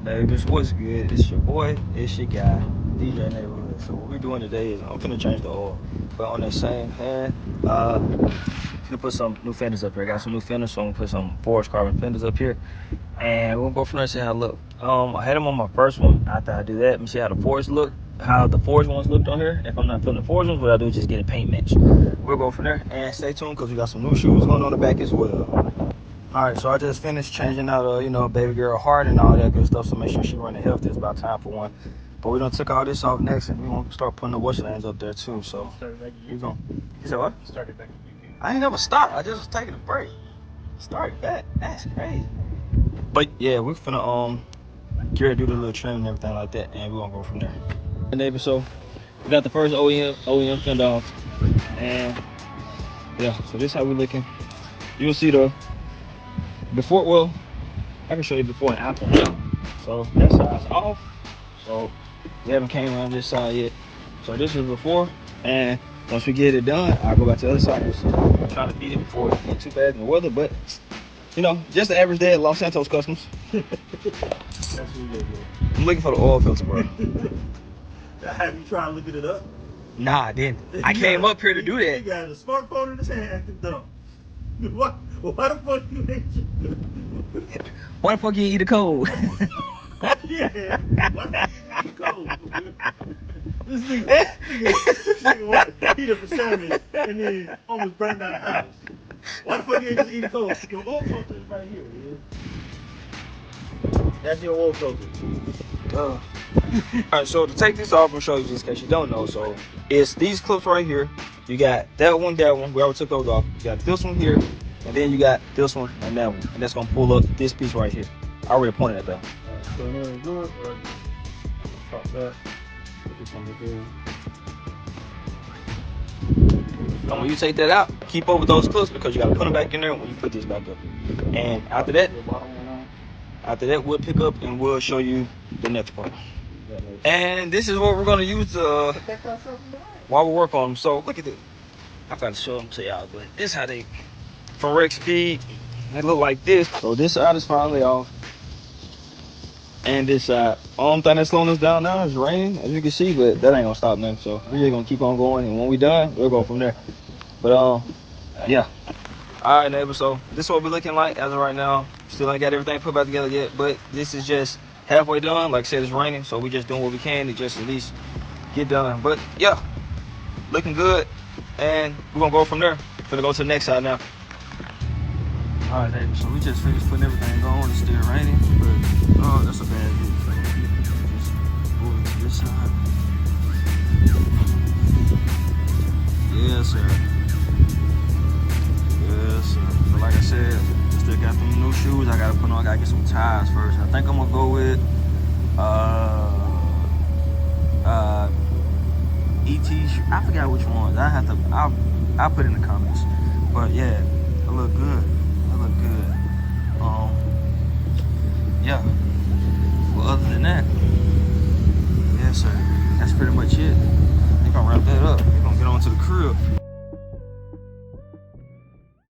Neighbors, what's good? It's your boy, it's your guy, DJ Neighborhood. So what we're doing today is I'm finna change the oil. But on that same hand, gonna put some new fenders up here. I got some new fenders, so I'm gonna put some forged carbon fenders up here. And we'll go from there and see how it look. I had them on my first one. After I do that, let me see how the forged look, how the forged ones looked on here. If I'm not putting the forged ones, what I do is just get a paint match. We'll go from there and stay tuned because we got some new shoes going on the back as well. All right, so I just finished changing out, you know, baby girl heart and all that good stuff. So make sure she running healthy. It's about time for one. But we done took all this off next, and we gonna start putting the washer lanes up there too. So you gonna? You said what? Started back. I ain't never stopped. I just was taking a break. Started back. That's crazy. But yeah, we're finna get ready to do the little trim and everything like that, and we're gonna go from there. And neighbor, so we got the first OEM fender off, and yeah, so this is how we looking. You'll see the before. Well, I can show you before and after. So that side's off. So we haven't came around this side yet. So this is before, and once we get it done, I'll go back to the other side. I'm trying to beat it before it get too bad in the weather, but you know, just the average day at Los Santos Customs. That's what you do. I'm looking for the oil filter, bro. Have you tried looking it up? Nah, I didn't. I came up here to do that. He got a smartphone in his hand acting dumb. Why the fuck you ain't? Why the fuck you eat a cold? Yeah. Why the fuck you eat cold? This nigga what? Heat up a sandwich and then almost burned down the house. Why the fuck you ain't just eat a cold? Your oil filter is right here, man. That's your oil filter. Alright, so to take this off, I'm gonna show you just in case you don't know. So it's these clips right here. You got that one. We already took those off. You got this one here, and then you got this one and that one. And that's gonna pull up this piece right here. I already pointed at that. So in order to do it, pop that. Put this on the door. And when you take that out, keep over those clips because you gotta put them back in there when you put this back up. And after that, we'll pick up and we'll show you the next part. And this is what we're gonna use while we work on them. So look at this. I gotta show them to y'all, but this is how they from Rexspeed. They look like this. So this side is finally off, and this side. Only thing that's slowing us down now is rain, as you can see, but that ain't gonna stop nothing. So we're just gonna keep on going, and when we done, we'll go from there. But yeah. All right, neighbor. So this is what we're looking like as of right now. Still ain't got everything put back together yet, but this is just halfway done. Like I said, it's raining, so we just doing what we can to just at least get done. But yeah, looking good, and we're gonna go from there. Gonna go to the next side now. All right, neighbor. So we just finished putting everything on. It's still raining, but oh, that's a bad view. Just moving to this side. Yes, sir. Yes, sir. But like I said, still got them new shoes. I gotta put on. I gotta get some tires first. I think I'm gonna go with ET. I forgot which ones. I have to. I'll put it in the comments. But yeah, it look good. It look good. Yeah. Well, other than that, yes, sir. That's pretty much it. I think I'll wrap that up. We're gonna get on to the crib.